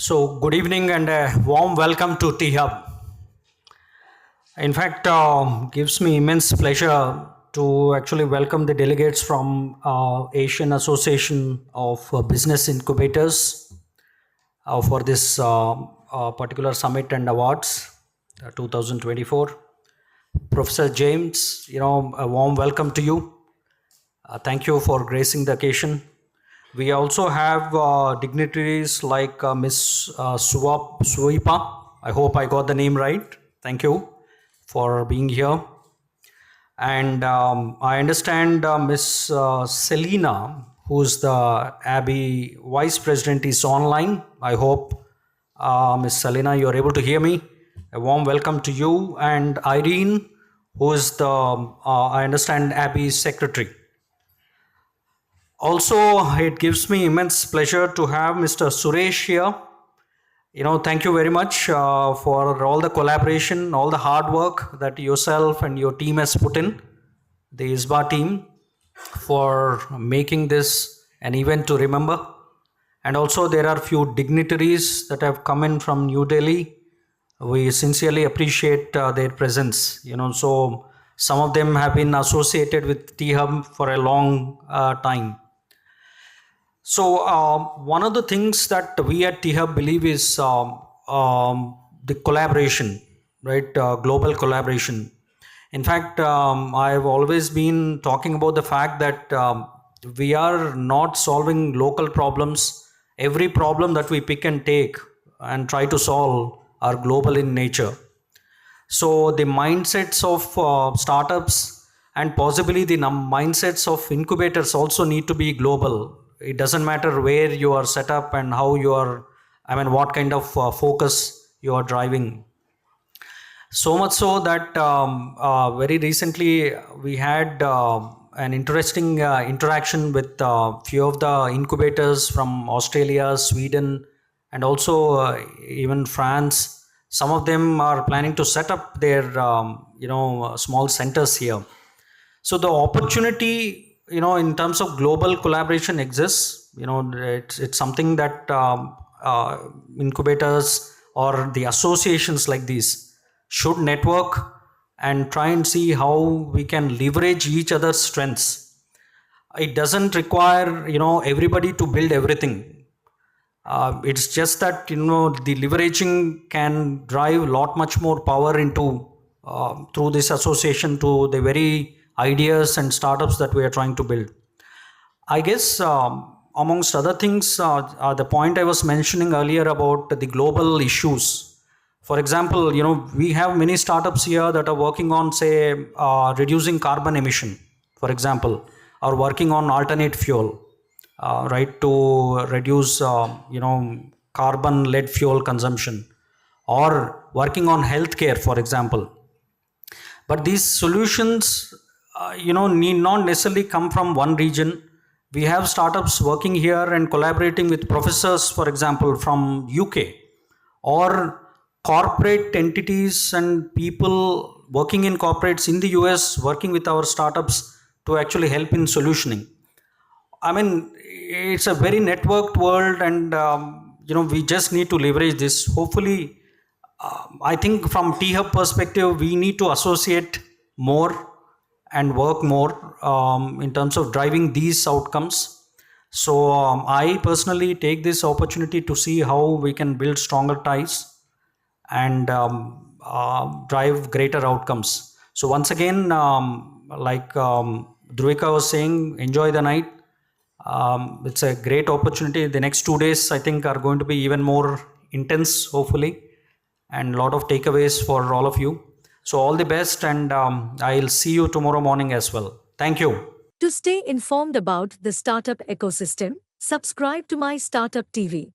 So, good evening and a warm welcome to THub. In fact, gives me immense pleasure to actually welcome the delegates from Asian Association of Business Incubators for this particular summit and awards 2024. Professor James, a warm welcome to you. Thank you for gracing the occasion. We also have dignitaries like Ms. Suipa. I hope I got the name right. Thank you for being here. And I understand Ms. Selina, who's the AABI Vice President, is online. I hope, Ms. Selina, you're able to hear me. A warm welcome to you. And Irene, who is the, I understand, AABI Secretary. Also, it gives me immense pleasure to have Mr. Suresh here. Thank you very much for all the collaboration, all the hard work that yourself and your team has put in, the ISBA team, for making this an event to remember. And also there are few dignitaries that have come in from New Delhi. We sincerely appreciate their presence. So some of them have been associated with THub for a long time. So one of the things that we at THub believe is the collaboration, right? Global collaboration. In fact, I've always been talking about the fact that we are not solving local problems. Every problem that we pick and take and try to solve are global in nature. So the mindsets of startups and possibly the mindsets of incubators also need to be global. It doesn't matter where you are set up and how you are, what kind of focus you are driving. So much so that very recently we had an interesting interaction with a few of the incubators from Australia, Sweden, and also even France. Some of them are planning to set up their, small centers here. So the opportunity, in terms of global collaboration exists. It's something that incubators or the associations like these should network and try and see how we can leverage each other's strengths. It doesn't require, everybody to build everything. It's just that, the leveraging can drive a lot much more power into through this association to the very ideas and startups that we are trying to build. I guess amongst other things, the point I was mentioning earlier about the global issues. For example, we have many startups here that are working on, say, reducing carbon emission, for example, or working on alternate fuel, right, to reduce, carbon lead fuel consumption, or working on healthcare, for example. But these solutions need not necessarily come from one region. We have startups working here and collaborating with professors, for example, from UK, or corporate entities and people working in corporates in the US working with our startups to actually help in solutioning. It's a very networked world, and we just need to leverage this. Hopefully, I think from THub perspective, we need to associate more and work more in terms of driving these outcomes. So I personally take this opportunity to see how we can build stronger ties and drive greater outcomes. So once again, like Dhruvika was saying, enjoy the night. It's a great opportunity. The next 2 days, I think, are going to be even more intense, hopefully, and a lot of takeaways for all of you. So all the best, and I'll see you tomorrow morning as well. Thank you. To stay informed about the startup ecosystem, subscribe to my Startup TV.